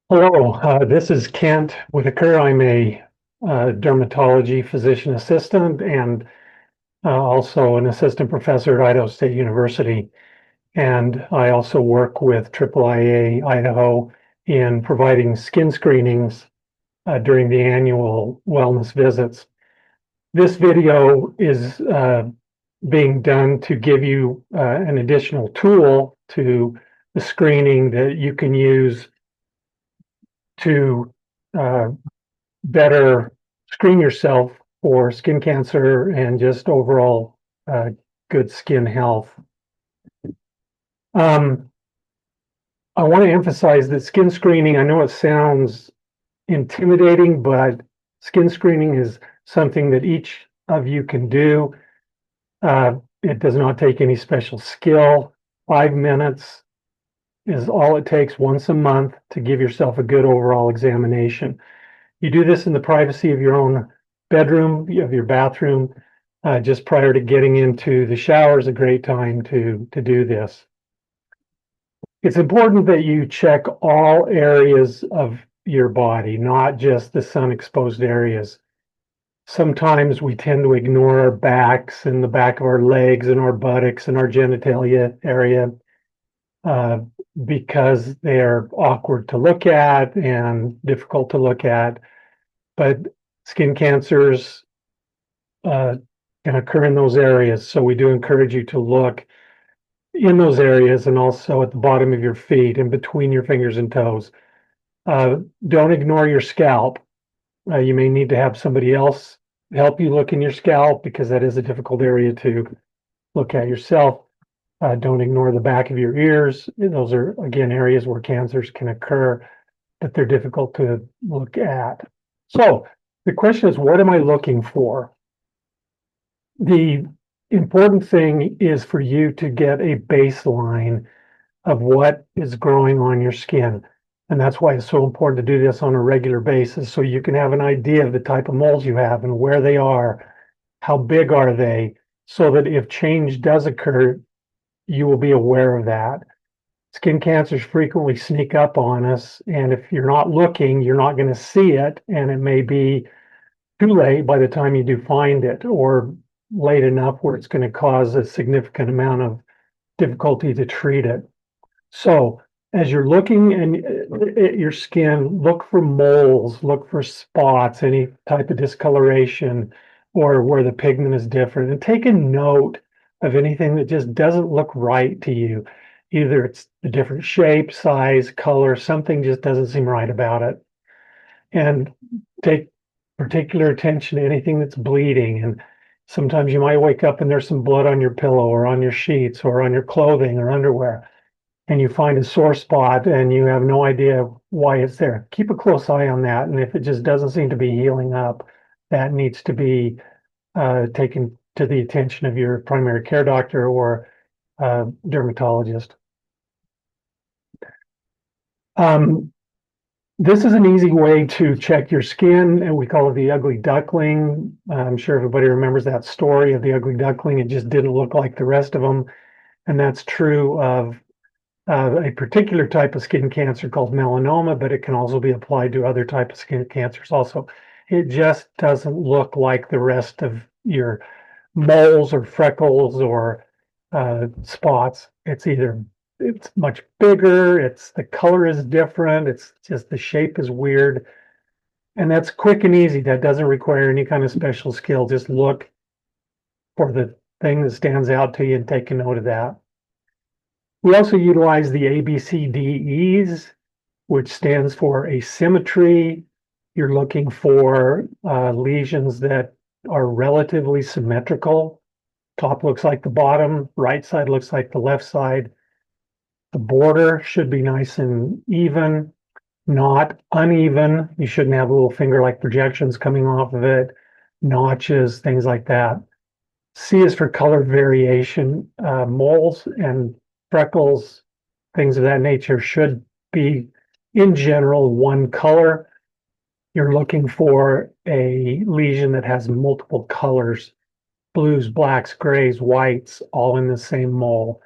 Hello, this is Kent Whitaker. I'm a dermatology physician assistant and also an assistant professor at Idaho State University. And I also work with IIIA Idaho in providing skin screenings during the annual wellness visits. This video is being done to give you an additional tool to the screening that you can use to uh, better screen yourself for skin cancer and just overall uh, good skin health. Um, I want to emphasize that skin screening, I know it sounds intimidating, but skin screening is something that each of you can do. It does not take any special skill. 5 minutes is all it takes once a month to give yourself a good overall examination. You do this in the privacy of your own bedroom, of your bathroom, just prior to getting into the shower is a great time to do this. It's important that you check all areas of your body, not just the sun exposed areas. Sometimes we tend to ignore our backs and the back of our legs and our buttocks and our genitalia area uh, because they're awkward to look at and difficult to look at. But skin cancers can occur in those areas. So we do encourage you to look in those areas and also at the bottom of your feet and between your fingers and toes. Don't ignore your scalp. You may need to have somebody else help you look in your scalp because that is a difficult area to look at yourself. Don't ignore the back of your ears. Those are, again, areas where cancers can occur, but they're difficult to look at. So the question is, what am I looking for? The important thing is for you to get a baseline of what is growing on your skin. And that's why it's so important to do this on a regular basis so you can have an idea of the type of moles you have and where they are, how big are they, so that if change does occur, you will be aware of that. Skin cancers frequently sneak up on us, and if you're not looking, you're not going to see it, and it may be too late by the time you do find it, or late enough where it's going to cause a significant amount of difficulty to treat it. So as you're looking at your skin, look for moles, look for spots, any type of discoloration, or where the pigment is different, and take a note of anything that just doesn't look right to you. Either it's the different shape, size, color, something just doesn't seem right about it. And take particular attention to anything that's bleeding. And sometimes you might wake up and there's some blood on your pillow or on your sheets or on your clothing or underwear, and you find a sore spot and you have no idea why it's there. Keep a close eye on that. And if it just doesn't seem to be healing up, that needs to be taken to the attention of your primary care doctor or dermatologist. Um, This is an easy way to check your skin, and we call it the ugly duckling. I'm sure everybody remembers that story of the ugly duckling. It just didn't look like the rest of them. And that's true of a particular type of skin cancer called melanoma, but it can also be applied to other types of skin cancers also. It just doesn't look like the rest of your moles or freckles or spots. It's much bigger, it's the color is different, it's just the shape is weird. And that's quick and easy. That doesn't require any kind of special skill. Just look for the thing that stands out to you and take a note of that. We also utilize the ABCDEs, which stands for asymmetry. You're looking for lesions that are relatively symmetrical. Top looks like the bottom, right side looks like the left side. The border should be nice and even, not uneven. You shouldn't have little finger-like projections coming off of it, notches, things like that. C is for color variation. Moles and freckles, things of that nature should be, in general, one color. You're looking for a lesion that has multiple colors, blues, blacks, grays, whites, all in the same mole.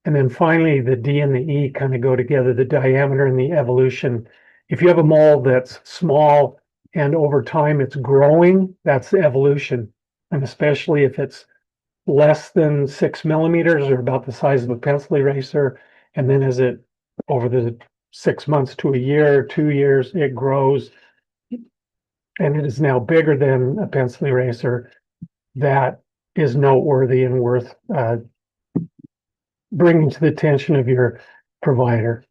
And then finally, the D and the E kind of go together, the diameter and the evolution. If you have a mole that's small and over time it's growing, that's the evolution. And especially if it's less than 6 millimeters or about the size of a pencil eraser, and then as it over the 6 months to a year, 2 years, it grows and it is now bigger than a pencil eraser, that is noteworthy and worth bringing to the attention of your provider.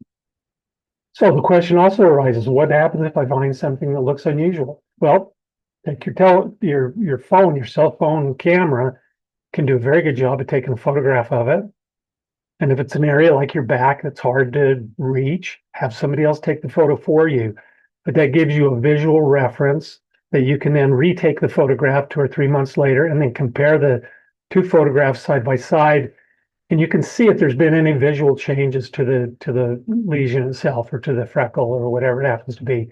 So the question also arises, what happens if I find something that looks unusual? Well, take your phone, your cell phone camera can do a very good job of taking a photograph of it. And if it's an area like your back that's hard to reach, have somebody else take the photo for you. But that gives you a visual reference that you can then retake the photograph 2 or 3 months later and then compare the two photographs side by side. And you can see if there's been any visual changes to the lesion itself or to the freckle or whatever it happens to be.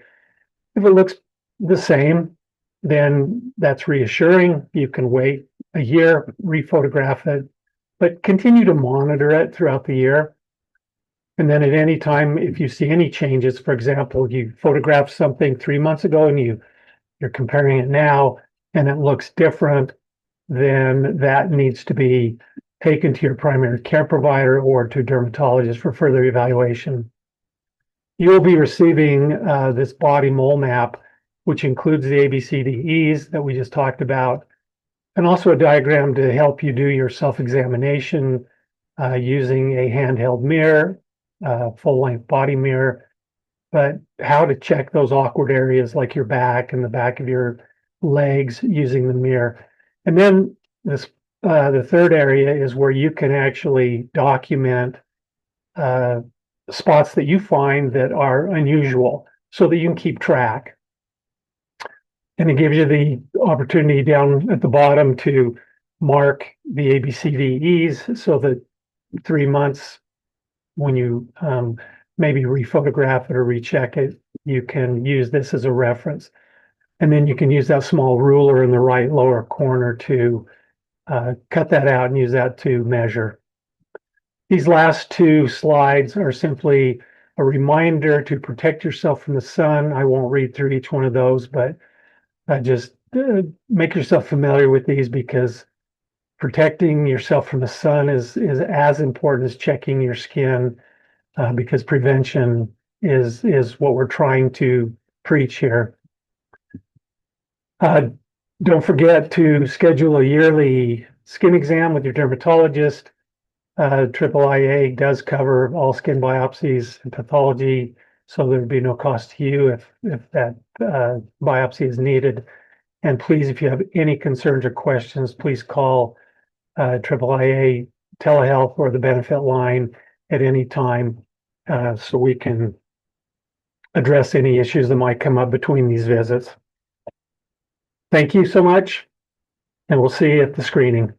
If it looks the same, then that's reassuring. You can wait a year, rephotograph it, but continue to monitor it throughout the year. And then at any time, if you see any changes, for example, you photographed something 3 months ago and you're comparing it now and it looks different, then that needs to be taken to your primary care provider or to a dermatologist for further evaluation. You'll be receiving this body mole map, which includes the ABCDEs that we just talked about, and also a diagram to help you do your self-examination using a handheld mirror, full-length body mirror, but how to check those awkward areas like your back and the back of your legs using the mirror. And then the third area is where you can actually document spots that you find that are unusual so that you can keep track. And it gives you the opportunity down at the bottom to mark the ABCDEs so that 3 months when you maybe rephotograph it or recheck it, you can use this as a reference. And then you can use that small ruler in the right lower corner to cut that out and use that to measure. These last two slides are simply a reminder to protect yourself from the sun. I won't read through each one of those, but just make yourself familiar with these because protecting yourself from the sun is as important as checking your skin because prevention is what we're trying to preach here. Don't forget to schedule a yearly skin exam with your dermatologist. IIIA does cover all skin biopsies and pathology, so there'd be no cost to you if that biopsy is needed. And please, if you have any concerns or questions, please call IIIA telehealth or the benefit line at any time so we can address any issues that might come up between these visits. Thank you so much, and we'll see you at the screening.